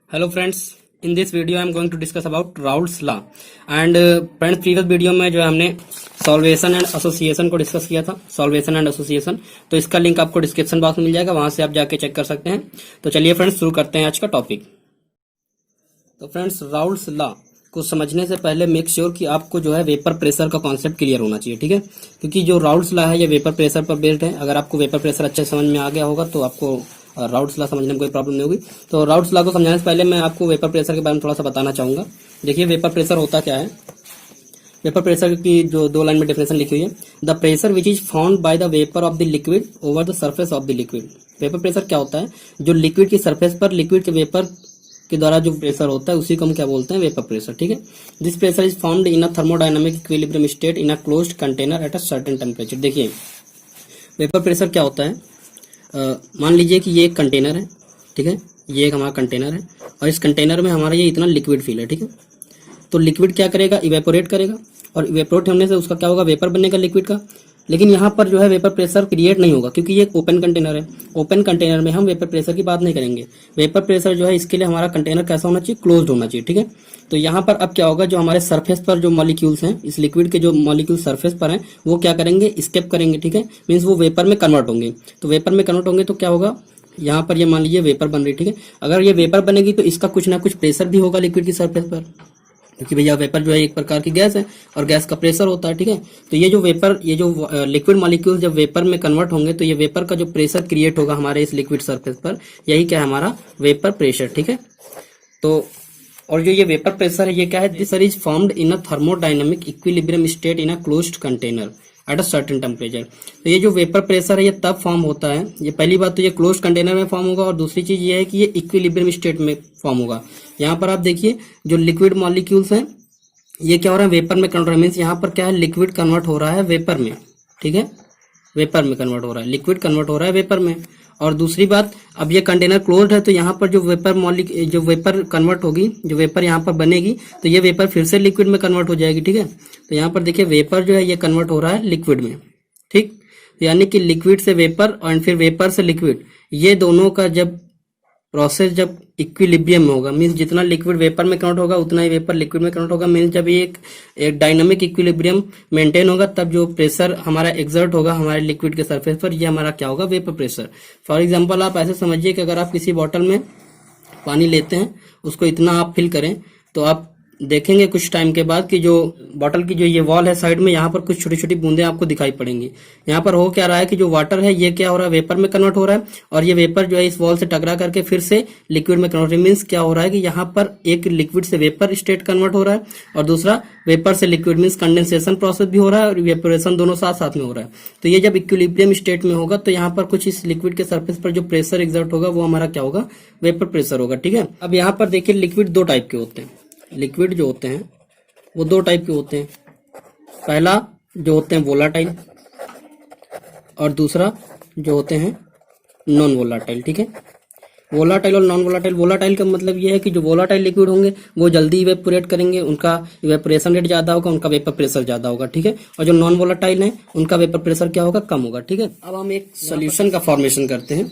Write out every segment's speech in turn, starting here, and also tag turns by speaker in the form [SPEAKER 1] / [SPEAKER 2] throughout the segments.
[SPEAKER 1] Hello friends, in this video I am going to discuss about Raoult's law and friends previous video में जो है हमने solvation and association को discuss किया था, सॉल्वेशन एंड एसोसिएशन। तो इसका लिंक आपको डिस्क्रिप्शन बॉक्स में मिल जाएगा, वहां से आप जाके चेक कर सकते हैं। तो चलिए फ्रेंड्स शुरू करते हैं आज का टॉपिक। तो फ्रेंड्स राउल्ट्स लॉ को समझने से पहले मेक श्योर कि आपको जो है वेपर प्रेशर का कॉन्सेप्ट क्लियर होना चाहिए, ठीक है। क्योंकि जो राउल्ट्स लॉ है ये वेपर प्रेशर पर बेस्ड है। अगर आपको वेपर प्रेशर अच्छे समझ में आ गया होगा तो आपको राउल्ट्स लॉ समझने में कोई प्रॉब्लम नहीं होगी। तो राउल्ट्स लॉ को समझाने से पहले मैं आपको वेपर प्रेशर के बारे में थोड़ा सा बताना चाहूंगा। देखिए वेपर प्रेशर होता क्या है। वेपर प्रेशर की जो दो लाइन में डेफिनेशन लिखी हुई है, the pressure which is found by the vapour of the liquid over the surface of the liquid. Vapour pressure क्या होता है? जो लिक्विड की सरफेस पर लिक्विड के वेपर के द्वारा जो प्रेशर होता है उसी को हम क्या बोलते हैं? वेपर प्रेशर, ठीक है। This pressure is found in a thermodynamic equilibrium state in a closed container at a certain temperature. देखिए वेपर प्रेशर क्या होता है। मान लीजिए कि ये एक कंटेनर है, ठीक है। ये एक हमारा कंटेनर है और इस कंटेनर में हमारा ये इतना लिक्विड फिल है, ठीक है। तो लिक्विड क्या करेगा? इवेपोरेट करेगा और इवेपोरेट होने से उसका क्या होगा? वेपर बनेगा लिक्विड का। लेकिन यहाँ पर जो है वेपर प्रेशर क्रिएट नहीं होगा क्योंकि ये एक ओपन कंटेनर है। ओपन कंटेनर में हम वेपर प्रेशर की बात नहीं करेंगे। वेपर प्रेशर जो है इसके लिए हमारा कंटेनर कैसा होना चाहिए? क्लोज्ड होना चाहिए, ठीक है। तो यहाँ पर अब क्या होगा? जो हमारे सरफेस पर जो मॉलिक्यूल्स हैं, इस लिक्विड के जो मॉलिक्यूल सरफेस पर हैं, वो क्या करेंगे? स्केप करेंगे, ठीक है। मीन्स वो वेपर में कन्वर्ट होंगे। तो वेपर में कन्वर्ट होंगे तो क्या होगा? यहाँ पर ये मान लीजिए वेपर बन रही, ठीक है। अगर ये वेपर बनेगी तो इसका कुछ ना कुछ प्रेशर भी होगा लिक्विड की सरफेस पर, क्योंकि भैया वेपर जो है एक प्रकार की गैस है और गैस का प्रेशर होता है, ठीक है। तो ये जो लिक्विड मॉलिक्यूल जब वेपर में कन्वर्ट होंगे तो ये वेपर का जो प्रेशर क्रिएट होगा हमारे इस लिक्विड सरफेस पर, यही क्या है? हमारा वेपर प्रेशर, ठीक है। तो और जो ये वेपर प्रेशर है ये क्या है? This is formed in a thermodynamic equilibrium state in a closed container at a certain temperature. तो ये जो वेपर प्रेशर है ये तब फॉर्म होता है, ये पहली बात तो ये क्लोज्ड कंटेनर में फॉर्म होगा और दूसरी चीज ये है कि ये इक्विलिब्रियम स्टेट में फॉर्म होगा। यहाँ पर आप देखिए जो लिक्विड मॉलिक्यूल्स हैं ये क्या हो रहा है? वेपर में कन्वर्ट हो रहा है। मीन्स यहाँ पर क्या है? लिक्विड कन्वर्ट हो रहा है वेपर में, ठीक है। वेपर में कन्वर्ट हो रहा है, लिक्विड कन्वर्ट हो रहा है वेपर में। और दूसरी बात, अब ये कंटेनर क्लोज्ड है तो यहाँ पर जो वेपर कन्वर्ट होगी, जो वेपर यहाँ पर बनेगी तो ये वेपर फिर से लिक्विड में कन्वर्ट हो जाएगी, ठीक है। तो यहाँ पर देखिए वेपर जो है ये कन्वर्ट हो रहा है लिक्विड में, ठीक। यानी कि लिक्विड से वेपर और फिर वेपर से लिक्विड, ये दोनों का जब प्रोसेस जब इक्विलिब्रियम में होगा, मीन्स जितना लिक्विड वेपर में कन्वर्ट होगा उतना ही वेपर लिक्विड में कन्वर्ट होगा। मीन्स जब ये एक डायनामिक इक्विलिब्रियम मेंटेन होगा तब जो प्रेशर हमारा एक्सर्ट होगा हमारे लिक्विड के सरफेस पर, ये हमारा क्या होगा? Vapour pressure. फॉर एग्जांपल आप ऐसे समझिए कि अगर आप किसी बॉटल में पानी लेते हैं, उसको इतना आप फिल करें तो आप देखेंगे कुछ टाइम के बाद कि जो बॉटल की जो ये वॉल है साइड में, यहाँ पर कुछ छोटी छोटी बूंदें आपको दिखाई पड़ेंगी। यहाँ पर हो क्या रहा है कि जो वाटर है ये क्या हो रहा है? वेपर में कन्वर्ट हो रहा है और ये वेपर जो है इस वॉल से टकरा करके फिर से लिक्विड में कन्वर्ट। मीन्स क्या हो रहा है कि यहाँ पर एक लिक्विड से वेपर स्टेट कन्वर्ट हो रहा है और दूसरा वेपर से लिक्विड, मीन्स कंडेंसेशन प्रोसेस भी हो रहा है और वेपोरेशन दोनों साथ साथ में हो रहा है। तो ये जब इक्विलिब्रियम स्टेट में होगा तो यहाँ पर कुछ इस लिक्विड के सरफेस पर जो प्रेशर एक्सर्ट होगा वो हमारा क्या होगा? वेपर प्रेशर होगा, ठीक है। अब यहाँ पर देखिए लिक्विड दो टाइप के होते हैं। लिक्विड जो होते हैं वो दो टाइप के होते हैं। पहला जो होते हैं वोलाटाइल और दूसरा जो होते हैं नॉन वोलाटाइल, ठीक है। वोलाटाइल और नॉन वोलाटाइल। वोलाटाइल का मतलब ये है कि जो वोलाटाइल लिक्विड होंगे वो जल्दी इवेपोरेट करेंगे, उनका इवेपोरेशन रेट ज्यादा होगा, उनका वेपर प्रेशर ज्यादा होगा, ठीक है। और जो नॉन वोलाटाइल है उनका वेपर प्रेशर क्या होगा? कम होगा, ठीक है। अब हम एक सोल्यूशन का फॉर्मेशन करते हैं।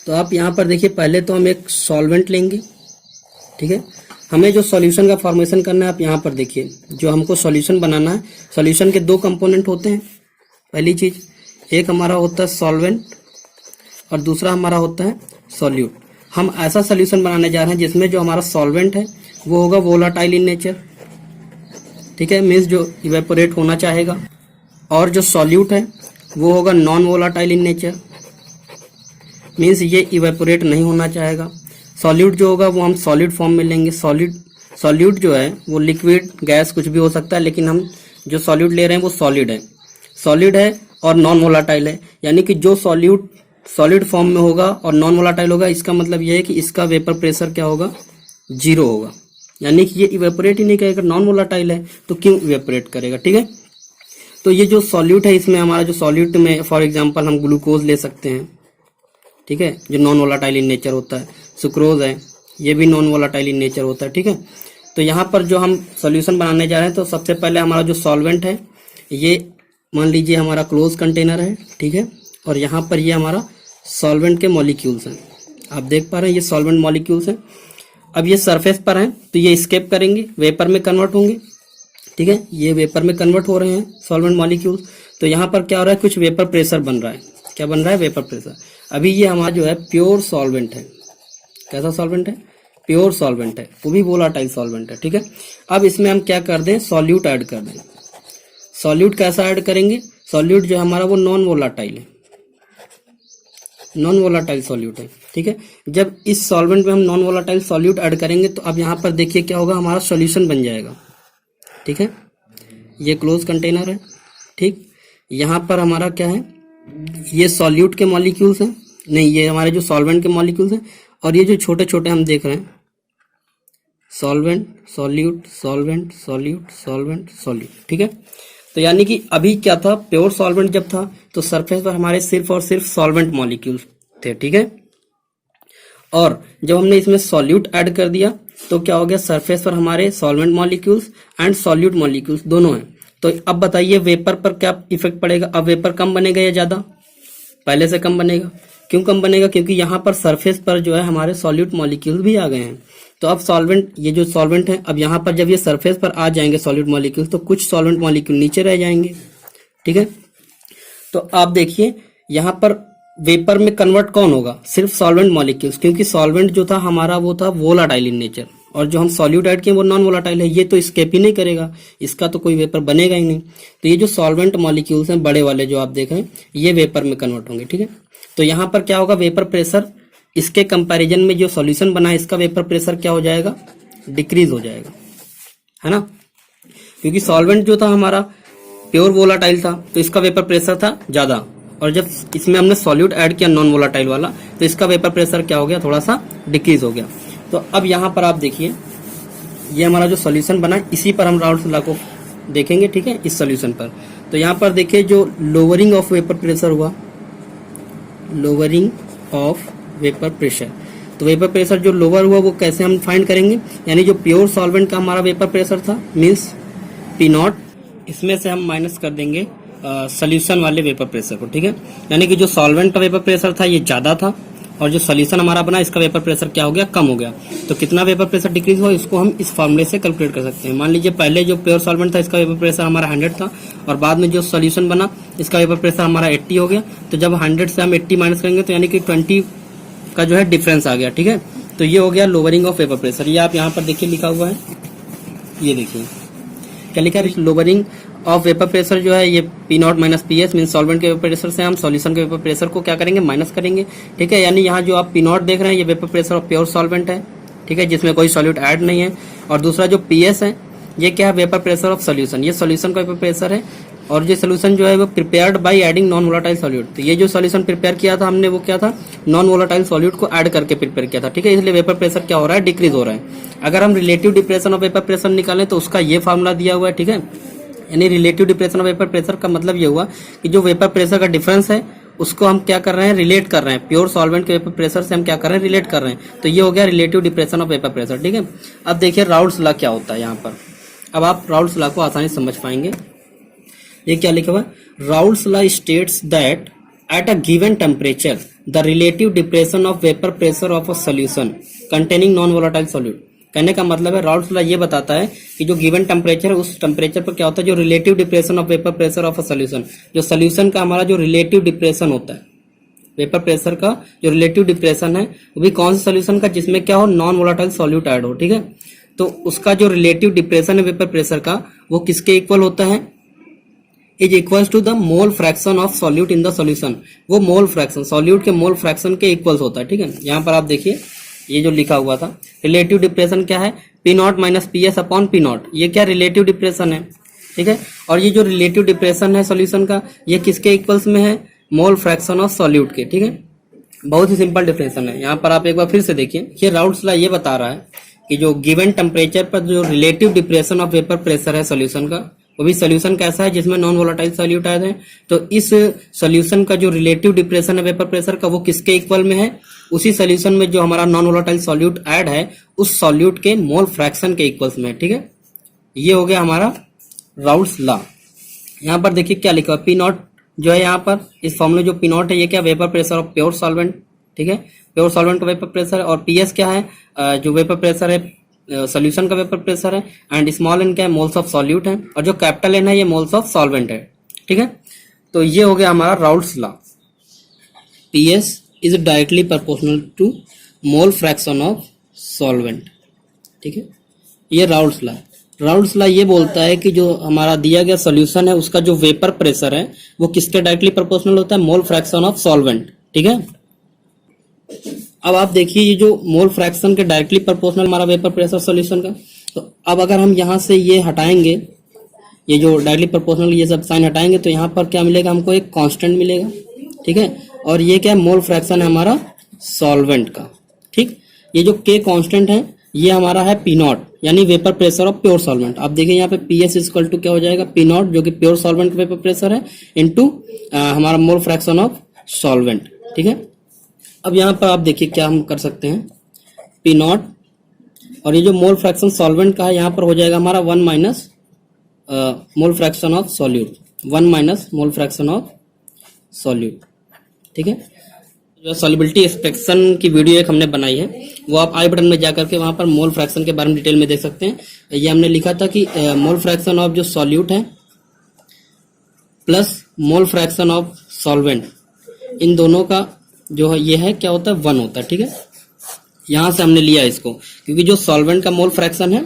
[SPEAKER 1] तो आप यहाँ पर देखिए पहले तो हम एक सॉल्वेंट लेंगे, ठीक है। हमें जो सॉल्यूशन का फॉर्मेशन करना है, आप यहाँ पर देखिए जो हमको सॉल्यूशन बनाना है, सॉल्यूशन के दो कंपोनेंट होते हैं। पहली चीज, एक हमारा होता है सॉल्वेंट और दूसरा हमारा होता है सॉल्यूट। हम ऐसा सॉल्यूशन बनाने जा रहे हैं जिसमें जो हमारा सॉल्वेंट है वो होगा वोलाटाइल इन नेचर, ठीक है। मीन्स जो इवेपोरेट होना चाहेगा। और जो सॉल्यूट है वो होगा non volatile in nature, means ये इवेपोरेट नहीं होना चाहेगा। सॉल्यूट जो होगा वो हम सॉलिड फॉर्म में लेंगे। सॉल्यूट जो है वो लिक्विड, गैस कुछ भी हो सकता है, लेकिन हम जो सॉल्यूट ले रहे हैं वो सॉलिड है और नॉन वोलाटाइल है। यानी कि जो सॉल्यूट सॉलिड फॉर्म में होगा और नॉन वोलाटाइल होगा, इसका मतलब ये है कि इसका वेपर प्रेशर क्या होगा? 0 होगा। यानी कि ये इवेपोरेट ही नहीं करेगा। नॉन वोलाटाइल है तो क्यों इवेपोरेट करेगा, ठीक है। तो ये जो सॉल्यूट है इसमें हमारा जो सॉल्यूट में फॉर एग्जाम्पल हम ग्लूकोज ले सकते हैं, ठीक है, जो नॉन वोलाटाइल इन नेचर होता है। सुक्रोज है, ये भी नॉन वोलाटाइल इन नेचर होता है, ठीक है। तो यहाँ पर जो हम सॉल्यूशन बनाने जा रहे हैं तो सबसे पहले हमारा जो सॉल्वेंट है ये मान लीजिए हमारा क्लोज कंटेनर है, ठीक है। और यहाँ पर ये हमारा सॉल्वेंट के मॉलिक्यूल्स हैं, आप देख पा रहे हैं ये सॉल्वेंट मॉलिक्यूल्स हैं। अब ये सरफेस पर हैं तो ये स्केप करेंगे, वेपर में कन्वर्ट होंगे, ठीक है। ये वेपर में कन्वर्ट हो रहे हैं सॉल्वेंट मॉलिक्यूल्स। तो यहाँ पर क्या हो रहा है, कुछ वेपर प्रेशर बन रहा है। क्या बन रहा है, वेपर प्रेशर। अभी ये हमारा जो है प्योर सॉल्वेंट है। कैसा सॉल्वेंट है, प्योर सॉल्वेंट है, वो भी वोलाटाइल सॉल्वेंट है, ठीक है। अब इसमें हम क्या कर दें, सॉल्यूट ऐड कर दें। सॉल्यूट कैसा ऐड करेंगे, सॉल्यूट जो हमारा वो नॉन वोलाटाइल है, नॉन वोलाटाइल सॉल्यूट है, ठीक है। जब इस सॉल्वेंट में हम नॉन वोलाटाइल सॉल्यूट ऐड करेंगे तो अब यहाँ पर देखिए क्या होगा, हमारा सॉल्यूशन बन जाएगा, ठीक है। ये क्लोज कंटेनर है, ठीक। यहाँ पर हमारा क्या है, ये सॉल्यूट के मॉलिक्यूल्स हैं, नहीं ये हमारे जो सॉल्वेंट के मॉलिक्यूल्स हैं, और ये जो छोटे छोटे हम देख रहे हैं solvent solute solvent solute solvent solute, ठीक है। तो यानी कि अभी क्या था, प्योर सॉल्वेंट जब था तो सरफेस पर हमारे सिर्फ और सिर्फ सॉल्वेंट मॉलिक्यूल्स थे, ठीक है। और जब हमने इसमें सॉल्यूट ऐड कर दिया तो क्या हो गया, सरफेस पर हमारे solvent molecules and solute molecules दोनों हैं। तो अब बताइए वेपर पर क्या इफेक्ट पड़ेगा, अब वेपर कम बनेगा या ज्यादा, पहले से कम बनेगा। क्यों कम बनेगा, क्योंकि यहाँ पर सरफेस पर जो है हमारे सॉल्यूट मॉलिक्यूल भी आ गए हैं। तो अब सॉल्वेंट, ये जो सॉल्वेंट है, अब यहाँ पर जब ये सरफेस पर आ जाएंगे सॉल्यूट मॉलिक्यूल तो कुछ सॉल्वेंट मॉलिक्यूल नीचे रह जाएंगे, ठीक है। तो आप देखिए यहाँ पर वेपर में कन्वर्ट कौन होगा, सिर्फ सॉल्वेंट मॉलिक्यूल्स, क्योंकि सॉल्वेंट जो था हमारा वो था वोलाटाइल इन नेचर, और जो हम सॉल्यूट ऐड किए वो नॉन वोलाटाइल है। ये तो स्केप ही नहीं करेगा, इसका तो कोई वेपर बनेगा ही नहीं। तो ये जो सॉल्वेंट मॉलिक्यूल्स हैं बड़े वाले जो आप देख रहे हैं, ये वेपर में कन्वर्ट होंगे, ठीक है। तो यहाँ पर क्या होगा, वेपर प्रेशर इसके कंपैरिजन में जो सॉल्यूशन बना है इसका वेपर प्रेशर क्या हो जाएगा, डिक्रीज हो जाएगा, है ना। क्योंकि सॉल्वेंट जो था हमारा प्योर वोलाटाइल था तो इसका वेपर प्रेशर था ज्यादा, और जब इसमें हमने सॉल्यूट ऐड किया नॉन वोलाटाइल वाला तो इसका वेपर प्रेशर क्या हो गया, थोड़ा सा डिक्रीज हो गया। तो अब यहाँ पर आप देखिए ये हमारा जो सॉल्यूशन बना है इसी पर हम राउल्स लॉ को देखेंगे, ठीक है, इस सॉल्यूशन पर। तो यहाँ पर देखिए जो लोअरिंग ऑफ वेपर प्रेशर हुआ, लोअरिंग ऑफ वेपर प्रेशर, तो वेपर प्रेशर जो लोअर हुआ वो कैसे हम फाइंड करेंगे, यानी जो प्योर सॉल्वेंट का हमारा वेपर प्रेशर था मीन्स पी नॉट, इसमें से हम माइनस कर देंगे सॉल्यूशन वाले वेपर प्रेशर को, ठीक है। यानी कि जो सॉल्वेंट का वेपर प्रेशर था ये ज्यादा था, और जो सॉल्यूशन हमारा बना इसका वेपर प्रेशर क्या हो गया, कम हो गया। तो कितना वेपर प्रेशर डिक्रीज हो इसको हम इस फॉर्मूले से कैलकुलेट कर सकते हैं। मान लीजिए पहले जो प्योर सॉल्वेंट था इसका वेपर प्रेशर हमारा 100 था, और बाद में जो सॉल्यूशन बना इसका वेपर प्रेशर हमारा 80 हो गया। तो जब 100 से हम 80 माइनस करेंगे तो यानी कि 20 का जो है डिफरेंस आ गया, ठीक है। तो ये हो गया लोअरिंग ऑफ वेपर प्रेशर। ये आप यहाँ पर देखिए लिखा हुआ है, ये देखिए क्या लिखा है, लोअरिंग ऑफ वेपर प्रेशर जो है ये P not minus P S mean solvent के वेपर प्रेशर से हम सॉल्यूशन के वेपर प्रेशर को क्या करेंगे, माइनस करेंगे, ठीक है। यानी यहाँ जो आप पी नॉट देख रहे हैं ये vapour pressure of pure solvent है, ठीक है, जिसमें कोई सॉल्यूट ऐड नहीं है। और दूसरा जो पी एस है ये क्या है, वेपर प्रेशर ऑफ सॉल्यूशन, ये सॉल्यूशन का वेपर प्रेशर है। और जो सॉल्यूशन जो है वो prepared by adding non volatile solute, तो ये जो सॉल्यूशन प्रिपेयर किया था हमने वो क्या था, नॉन वोलाटाइल सॉल्यूट को ऐड करके प्रिपेयर किया था, ठीक है। इसलिए वेपर प्रेशर क्या हो रहा है, डिक्रीज हो रहा है। अगर हम relative depression of vapour pressure निकालें तो उसका ये फॉर्मूला दिया हुआ है, ठीक है। यानी relative depression of vapour pressure का मतलब ये हुआ कि जो वेपर प्रेशर का डिफरेंस है उसको हम क्या कर रहे हैं, रिलेट कर रहे हैं, प्योर सॉल्वेंट के वेपर प्रेशर से हम क्या कर रहे हैं, रिलेट कर रहे हैं। तो ये हो गया relative depression of vapour pressure, ठीक है। अब देखिए राउल्स लॉ क्या होता है यहाँ पर, अब आप राउल्स लॉ को आसानी से समझ पाएंगे। ये क्या लिखा हुआ है, Raoult's law states that at a given temperature the relative depression of vapour pressure of a solution containing non volatile solute. कहने का मतलब है राउल्स लॉ ये बताता है कि जो गिवन टेम्परेचर है उस टेम्परेचर पर क्या होता है, जो relative depression of vapour pressure of a solution, जो सॉल्यूशन का हमारा जो रिलेटिव डिप्रेशन होता है वेपर प्रेशर का जो रिलेटिव डिप्रेशन है वो भी कौन सा सॉल्यूशन का, जिसमें क्या हो, नॉन वोलाटाइल सॉल्यूट ऐड हो, ठीक है। तो उसका जो रिलेटिव डिप्रेशन है वेपर प्रेशर का वो किसके इक्वल होता है, is equals to the mole fraction of solute in the solution. वो मोल फ्रैक्शन सॉल्यूट के मोल फ्रैक्शन के इक्वल्स होता है, ठीक है। यहाँ पर आप देखिए ये जो लिखा हुआ था रिलेटिव डिप्रेशन क्या है, P not minus P S upon P not, ये क्या रिलेटिव डिप्रेशन है, ठीक है। और ये जो रिलेटिव डिप्रेशन है सॉल्यूशन का ये किसके इक्वल्स में है, मोल फ्रैक्शन ऑफ सॉल्यूट के, ठीक है। बहुत ही सिंपल डिफरेंशन है। यहाँ पर आप एक बार फिर से देखिए, ये राउल्स लॉ ये बता रहा है कि जो गिवन टेम्परेचर पर जो relative depression of vapour pressure है सॉल्यूशन का, वो भी सॉल्यूशन कैसा है जिसमें नॉन वोलाटाइल सॉल्यूट आए हैं, तो इस सॉल्यूशन का जो रिलेटिव डिप्रेशन है वेपर प्रेशर का वो किसके इक्वल में है, उसी सॉल्यूशन में जो हमारा नॉन वोलाटाइल सॉल्यूट ऐड है उस सॉल्यूट के मोल फ्रैक्शन के इक्वल्स में, ठीक है। ये हो गया हमारा राउल्स लॉ। यहाँ पर देखिए क्या लिखा है, पी नॉट जो है यहाँ पर इस फॉर्मूले जो पी नॉट है ये क्या, vapour pressure of pure solvent, ठीक है, प्योर सॉल्वेंट का वेपर प्रेशर। और पीएस क्या है, जो वेपर प्रेशर है सोल्यूशन का वेपर प्रेशर है। एंड स्मॉल एन क्या है, मोल्स ऑफ सॉल्यूट है। और जो कैपिटल एन है ये मोल्स ऑफ सॉल्वेंट है, ठीक है। तो ये हो गया हमारा Raoult's law. PS is directly proportional to mole fraction of solvent, ठीक है। ये राउल्ट्स लॉ। राउल्ट्स लॉ ये बोलता है कि जो हमारा दिया गया सॉल्यूशन है उसका जो वेपर प्रेशर है वो किसके डायरेक्टली प्रोपोर्शनल होता है, मोल फ्रैक्शन ऑफ सॉल्वेंट, ठीक है। अब आप देखिए ये जो मोल फ्रैक्शन के डायरेक्टली प्रोपोर्शनल हमारा वेपर प्रेशर सॉल्यूशन का, तो अब अगर हम यहाँ से ये हटाएंगे, ये जो डायरेक्टली प्रोपोर्शनल ये सब साइन हटाएंगे तो यहाँ पर क्या मिलेगा, हमको एक कांस्टेंट मिलेगा, ठीक है। और ये क्या है, मोल फ्रैक्शन है हमारा सॉल्वेंट का, ठीक। ये जो के कांस्टेंट है ये हमारा है पी नॉट, यानी vapour pressure of pure solvent. आप देखिए यहाँ पे पी एस इक्वल टू क्या हो जाएगा, पी नॉट जो कि प्योर सॉल्वेंट का वेपर प्रेशर है इनटू हमारा मोल फ्रैक्शन ऑफ सॉल्वेंट, ठीक है। अब यहाँ पर आप देखिए क्या हम कर सकते हैं, पी नॉट और ये जो मोल फ्रैक्शन सॉल्वेंट का है यहाँ पर हो जाएगा हमारा 1 minus mole fraction of solute, 1 minus mole fraction of solute, ठीक है। जो सॉल्युबिलिटी एक्सपेक्शन की वीडियो एक हमने बनाई है वो आप आई बटन में जाकर के वहां पर मोल फ्रैक्शन के बारे में डिटेल में देख सकते हैं। ये हमने लिखा था कि मोल फ्रैक्शन ऑफ जो सॉल्यूट है plus mole fraction of solvent, इन दोनों का जो है ये है क्या होता है, 1 होता है, ठीक है। यहां से हमने लिया इसको क्योंकि जो सॉल्वेंट का मोल फ्रैक्शन है,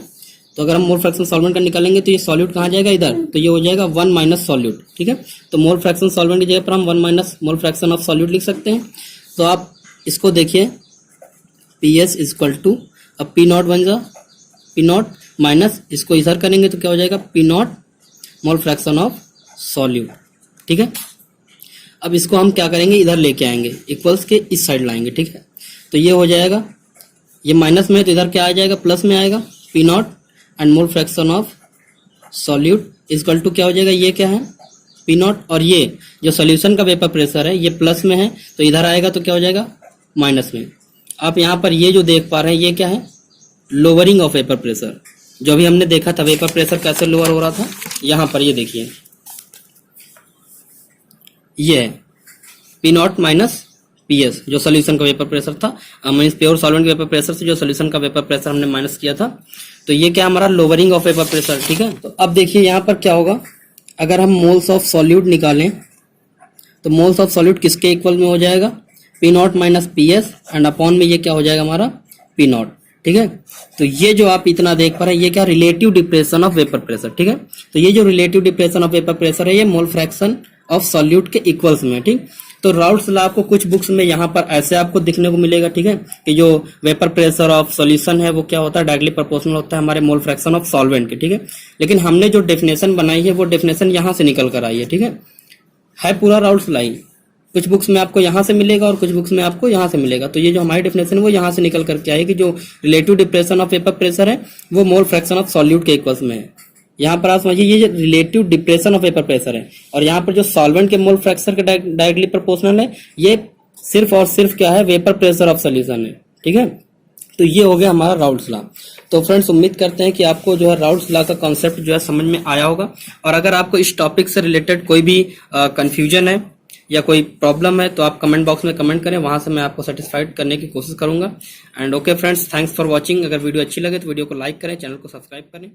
[SPEAKER 1] तो अगर हम मोल फ्रैक्शन सॉल्वेंट का निकालेंगे तो ये सॉल्यूट कहाँ जाएगा, इधर, तो ये हो जाएगा 1 माइनस सॉल्यूट, ठीक है। तो मोल फ्रैक्शन सॉल्वेंट की जगह पर हम 1 minus mole fraction of solute लिख सकते हैं। तो आप इसको देखिए, पी एस इक्वल टू, अब पी नॉट बन जा पी नॉट माइनस इसको इधर करेंगे तो क्या हो जाएगा, P not mole fraction of solute, ठीक है। अब इसको हम क्या करेंगे, इधर लेके आएंगे, इक्वल्स के इस साइड लाएंगे, ठीक है। तो ये हो जाएगा, ये माइनस में तो इधर क्या आ जाएगा, प्लस में आएगा, P not and mole fraction of solute equal to क्या हो जाएगा, ये क्या है, पी नॉट। और ये जो सोल्यूशन का वेपर प्रेशर है ये प्लस में है तो इधर आएगा तो क्या हो जाएगा, माइनस में। आप यहाँ पर ये जो देख पा रहे हैं ये क्या है, लोअरिंग ऑफ वेपर प्रेशर। जो भी हमने देखा था वेपर प्रेशर कैसे लोअर हो रहा था, यहाँ पर ये देखिए, ये है P not minus P S जो सोल्यूशन का वेपर प्रेशर था, मीन्स प्योर सॉल्वेंट के वेपर प्रेशर से जो सोल्यूशन का वेपर प्रेशर हमने माइनस किया था, तो ये क्या हमारा लोअरिंग ऑफ वेपर प्रेशर, ठीक है। तो अब देखिए यहाँ पर क्या होगा, अगर हम मोल्स ऑफ सॉल्यूट निकालें तो मोल्स ऑफ सॉल्यूट किसके इक्वल में हो जाएगा, P not minus P S and upon में ये क्या हो जाएगा हमारा पी नॉट, ठीक है। तो ये जो आप इतना देख पा रहे हैं ये क्या, relative depression of vapour pressure, ठीक है। तो ये जो relative depression of vapour pressure है ये मोल फ्रैक्शन ऑफ सॉल्यूट के इक्वल्स में, ठीक। तो राउल्ट्स लॉ आपको कुछ बुक्स में यहाँ पर ऐसे आपको दिखने को मिलेगा, ठीक है, कि जो वेपर प्रेशर ऑफ सॉल्यूशन है वो क्या होता है, डायरेक्टली प्रोपोर्शनल होता है हमारे मोल फ्रैक्शन ऑफ सॉल्वेंट के, ठीक है। लेकिन हमने जो डेफिनेशन बनाई है वो डेफिनेशन यहाँ से निकल कर आई है, ठीक है पूरा राउल्ट्स लॉ। कुछ बुक्स में आपको यहाँ से मिलेगा और कुछ बुक्स में आपको यहाँ से मिलेगा। तो ये जो हमारी डेफिनेशन है वो यहाँ से निकल करके आएगी, जो relative depression of vapour pressure है वो मोल फ्रैक्शन ऑफ सॉल्यूट के इक्वल्स में है। यहाँ पर आप समझिए ये relative depression of vapour pressure है, और यहाँ पर जो सॉल्वेंट के मोल फ्रैक्शन के डायरेक्टली प्रोपोर्शनल है ये सिर्फ और सिर्फ क्या है, वेपर प्रेशर ऑफ सोल्यूशन है, ठीक है। तो ये हो गया हमारा राउल्ट्स लॉ। तो फ्रेंड्स उम्मीद करते हैं कि आपको जो है राउल्ट्स लॉ का कॉन्सेप्ट जो है समझ में आया होगा। और अगर आपको इस टॉपिक से रिलेटेड कोई भी कंफ्यूजन है या कोई प्रॉब्लम है तो आप कमेंट बॉक्स में कमेंट करें, वहां से मैं आपको सेटिस्फाइड करने की कोशिश करूंगा। And okay friends, thanks for watching. अगर वीडियो अच्छी लगे तो वीडियो को लाइक करें, चैनल को सब्सक्राइब करें।